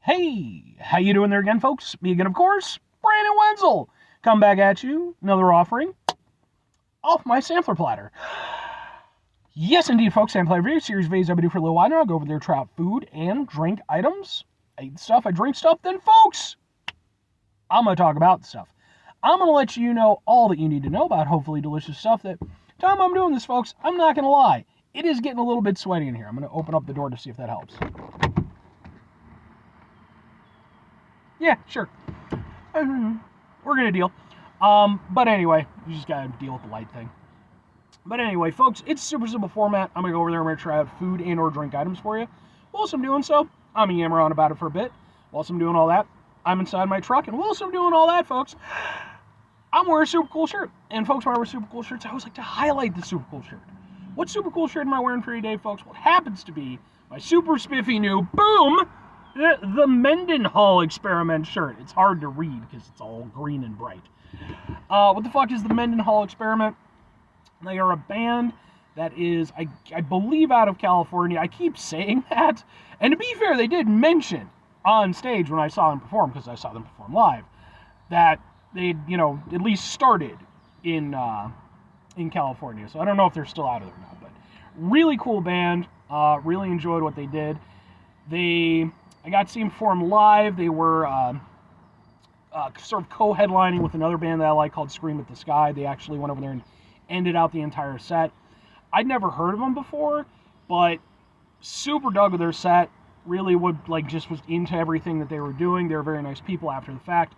Hey, how you doing there again, folks? Me again, of course, Brandon Wenzel. Come back at you, another offering off my sampler platter. Yes, indeed, folks, sampler review series videos I've been doing for a little while now. I go over there, try out food and drink items. I eat stuff, I drink stuff. Then, folks, I'm gonna talk about stuff. I'm gonna let you know all that you need to know about hopefully delicious stuff. That time I'm doing this, folks, I'm not gonna lie, it is getting a little bit sweaty in here. I'm gonna open up the door to see if that helps. Yeah, sure. We're gonna deal. But anyway, you just gotta deal with the light thing. But anyway, folks, it's super simple format. I'm gonna go over there and I'm gonna try out food and or drink items for you. Whilst I'm doing so, I'm gonna yammer on about it for a bit. Whilst I'm doing all that, I'm inside my truck, and whilst I'm doing all that, folks, I'm wearing a super cool shirt. And folks, when I wear super cool shirts, I always like to highlight the super cool shirt. What super cool shirt am I wearing for today, folks? Well, it happens to be my super spiffy new boom, the Mendenhall Experiment shirt. It's hard to read because it's all green and bright. What the fuck is the Mendenhall Experiment? They are a band that is, I believe, out of California. I keep saying that. And to be fair, they did mention on stage when I saw them perform, because I saw them perform live, that they, at least started in California. So I don't know if they're still out of there or not. But really cool band. Really enjoyed what they did. I got to see them perform live. They were sort of co-headlining with another band that I like called Scream at the Sky. They actually went over there and ended out the entire set. I'd never heard of them before, but super dug with their set. Really just was into everything that they were doing. They were very nice people after the fact.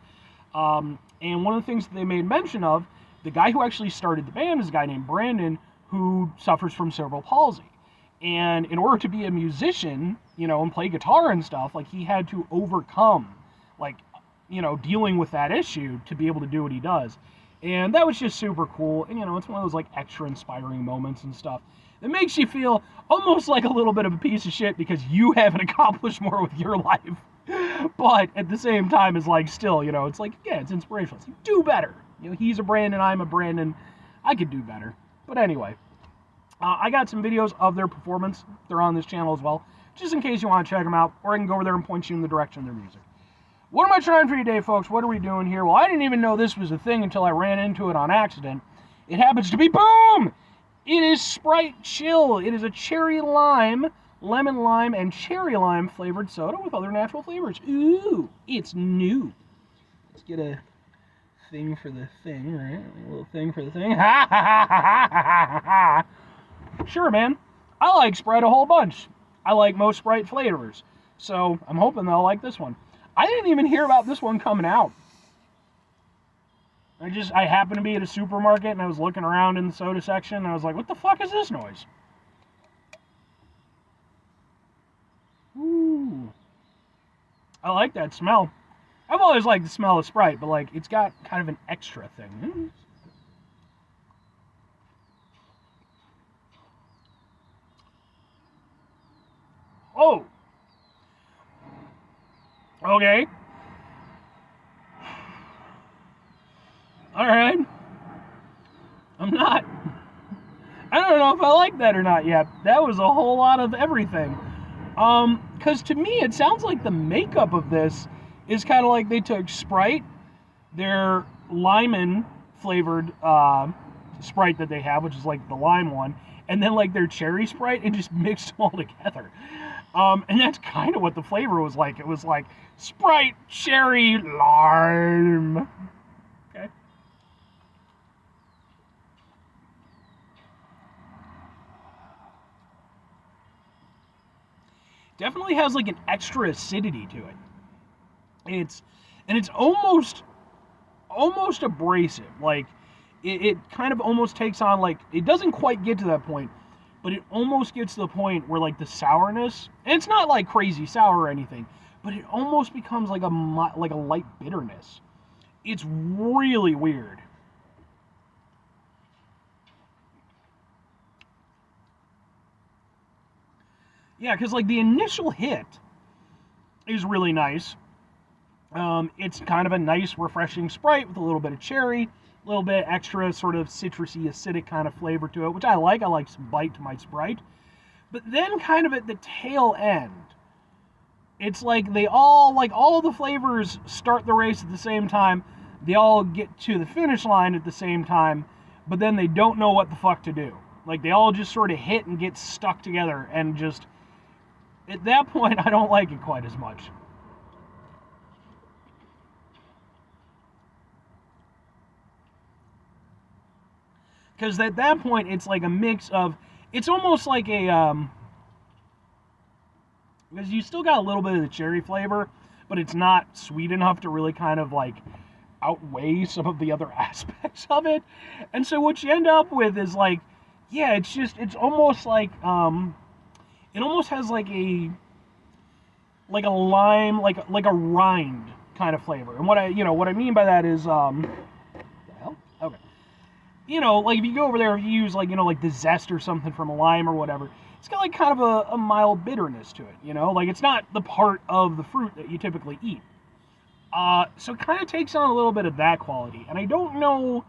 And one of the things that they made mention of, the guy who actually started the band is a guy named Brandon, who suffers from cerebral palsy. And in order to be a musician, and play guitar and stuff, he had to overcome, dealing with that issue to be able to do what he does. And that was just super cool. And, it's one of those, extra inspiring moments and stuff that makes you feel almost like a little bit of a piece of shit because you haven't accomplished more with your life. But at the same time, it's still, it's it's inspirational. It's do better. He's a Brandon, I'm a Brandon. I could do better. But anyway. I got some videos of their performance. They're on this channel as well, just in case you want to check them out, or I can go over there and point you in the direction of their music. What am I trying for today, folks? What are we doing here? Well, I didn't even know this was a thing until I ran into it on accident. It happens to be, boom! It is Sprite Chill. It is a cherry lime, lemon lime, and cherry lime flavored soda with other natural flavors. Ooh, it's new. Let's get a thing for the thing, right? A little thing for the thing. Ha ha ha ha ha ha ha. Sure, man. I like Sprite a whole bunch. I like most Sprite flavors. So, I'm hoping they'll like this one. I didn't even hear about this one coming out. I happened to be at a supermarket and I was looking around in the soda section and I was like, what the fuck is this noise? Ooh. I like that smell. I've always liked the smell of Sprite, but it's got kind of an extra thing. Oh. Okay. Alright. I don't know if I like that or not yet. That was a whole lot of everything. Because to me, it sounds like the makeup of this is kind of like they took Sprite, their lemon flavored Sprite that they have, which is the lime one, and then their cherry Sprite, and just mixed them all together. And that's kind of what the flavor was like. It was Sprite, cherry, lime. Okay. Definitely has an extra acidity to it. It's almost abrasive. It kind of almost takes on it doesn't quite get to that point, but it almost gets to the point where the sourness, and it's not crazy sour or anything, but it almost becomes a light bitterness. It's really weird. Yeah, because the initial hit is really nice. It's kind of a nice, refreshing Sprite with a little bit of cherry, a little bit extra sort of citrusy, acidic kind of flavor to it, which I like. I like some bite to my Sprite. But then kind of at the tail end, it's like they all, like, all the flavors start the race at the same time. They all get to the finish line at the same time, but then they don't know what the fuck to do. Like, they all just sort of hit and get stuck together, and just, at that point, I don't like it quite as much. Because at that point, it's like a mix of, it's almost like a, because you still got a little bit of the cherry flavor, but it's not sweet enough to really kind of like outweigh some of the other aspects of it. And so what you end up with is like, yeah, it's almost like, it almost has like a lime, like a rind kind of flavor. And what I mean by that is, the hell? Okay. Like if you go over there, if you use like, like the zest or something from a lime or whatever, it's got like kind of a mild bitterness to it, like it's not the part of the fruit that you typically eat. So it kind of takes on a little bit of that quality, and I don't know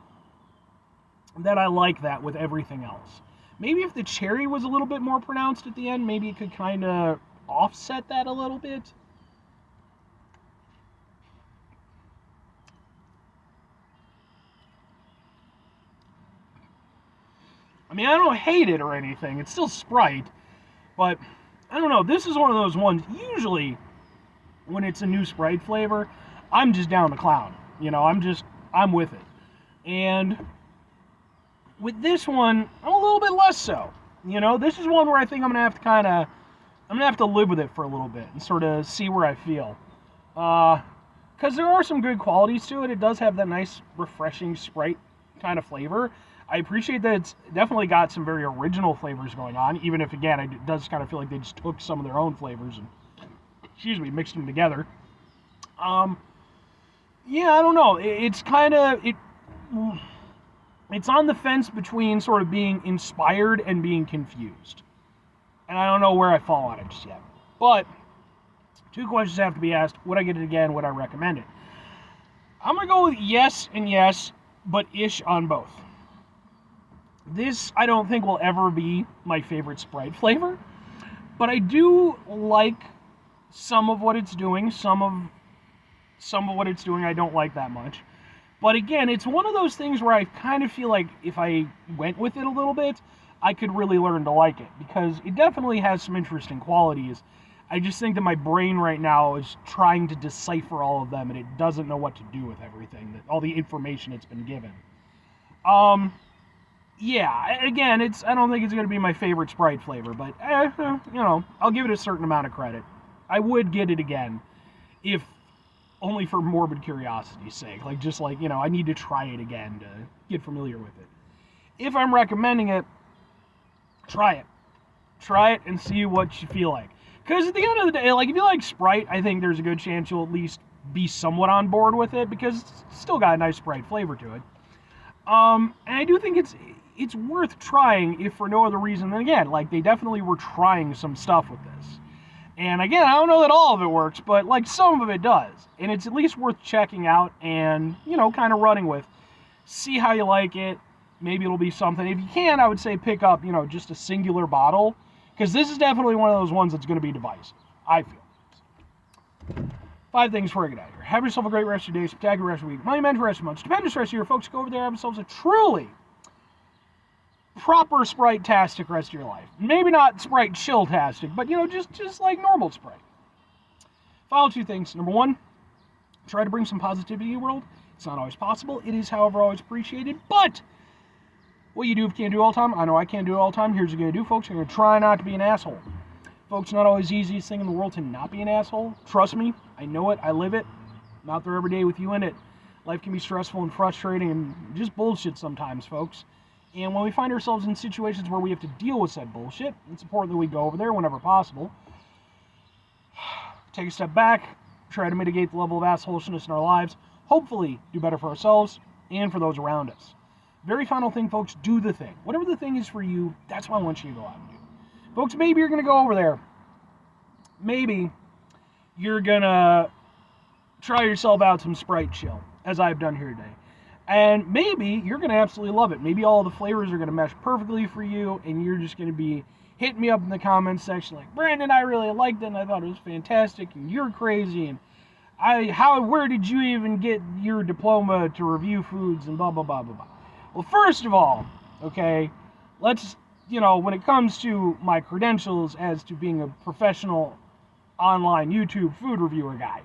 that I like that with everything else. Maybe if the cherry was a little bit more pronounced at the end, maybe it could kind of offset that a little bit. I mean, I don't hate it or anything. It's still Sprite, but I don't know. This is one of those ones, usually when it's a new Sprite flavor, I'm just down to clown. I'm with it. And with this one, I'm a little bit less so. This is one where I think I'm going to have to live with it for a little bit and sort of see where I feel. Because there are some good qualities to it. It does have that nice, refreshing Sprite kind of flavor. I appreciate that it's definitely got some very original flavors going on, even if, again, it does kind of feel like they just took some of their own flavors and, mixed them together. Yeah, I don't know. It's on the fence between sort of being inspired and being confused. And I don't know where I fall on it just yet. But 2 questions have to be asked. Would I get it again? Would I recommend it? I'm going to go with yes and yes, but ish on both. This, I don't think, will ever be my favorite Sprite flavor, but I do like some of what it's doing. Some of what it's doing I don't like that much. But again, it's one of those things where I kind of feel like if I went with it a little bit, I could really learn to like it, because it definitely has some interesting qualities. I just think that my brain right now is trying to decipher all of them, and it doesn't know what to do with everything, all the information it's been given. Yeah, again, I don't think it's going to be my favorite Sprite flavor, but, I'll give it a certain amount of credit. I would get it again, if only for morbid curiosity's sake. I need to try it again to get familiar with it. If I'm recommending it, try it. Try it and see what you feel like. Because at the end of the day, if you like Sprite, I think there's a good chance you'll at least be somewhat on board with it, because it's still got a nice Sprite flavor to it. And I do think it's worth trying, if for no other reason than, again, they definitely were trying some stuff with this. And again, I don't know that all of it works, but some of it does. And it's at least worth checking out and, kind of running with. See how you like it. Maybe it'll be something. If you can, I would say pick up, just a singular bottle, because this is definitely one of those ones that's going to be divisive, I feel. 5 things before I get out of here. Have yourself a great rest of your day, spectacular rest of your week, monumental rest of your month, stupendous rest of your folks. Go over there, have yourselves a truly proper Sprite-tastic rest of your life. Maybe not Sprite chill-tastic, but, just like normal Sprite. Follow 2 things. Number 1, try to bring some positivity to the world. It's not always possible. It is, however, always appreciated. But what you do if you can't do it all the time, I know I can't do it all the time. Here's what you're going to do, folks. You're going to try not to be an asshole. Folks, it's not always the easiest thing in the world to not be an asshole. Trust me. I know it. I live it. I'm out there every day with you in it. Life can be stressful and frustrating and just bullshit sometimes, folks. And when we find ourselves in situations where we have to deal with said bullshit, it's important that we go over there whenever possible. Take a step back, try to mitigate the level of assholishness in our lives, hopefully do better for ourselves and for those around us. Very final thing, folks, do the thing. Whatever the thing is for you, that's what I want you to go out and do. Folks, maybe you're going to go over there. Maybe you're going to try yourself out some Sprite chill, as I've done here today. And maybe you're going to absolutely love it. Maybe all the flavors are going to mesh perfectly for you, and you're just going to be hit me up in the comments section like, Brandon, I really liked it and I thought it was fantastic and you're crazy and where did you even get your diploma to review foods and blah, blah, blah, blah, blah. Well, first of all, okay, let's, when it comes to my credentials as to being a professional online YouTube food reviewer guy,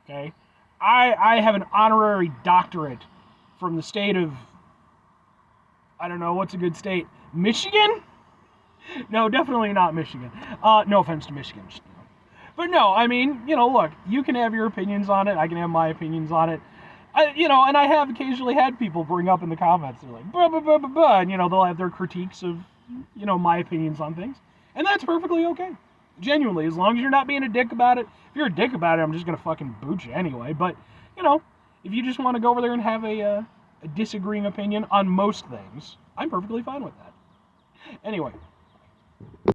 okay, I have an honorary doctorate from the state of, I don't know, what's a good state? Michigan? No, definitely not Michigan. No offense to Michigan. But no, I mean, look, you can have your opinions on it. I can have my opinions on it. And I have occasionally had people bring up in the comments, they're like, blah, blah, blah, blah, blah, and, they'll have their critiques of, my opinions on things. And that's perfectly okay. Genuinely, as long as you're not being a dick about it. If you're a dick about it, I'm just going to fucking boot you anyway. But, if you just want to go over there and have a disagreeing opinion on most things, I'm perfectly fine with that. Anyway.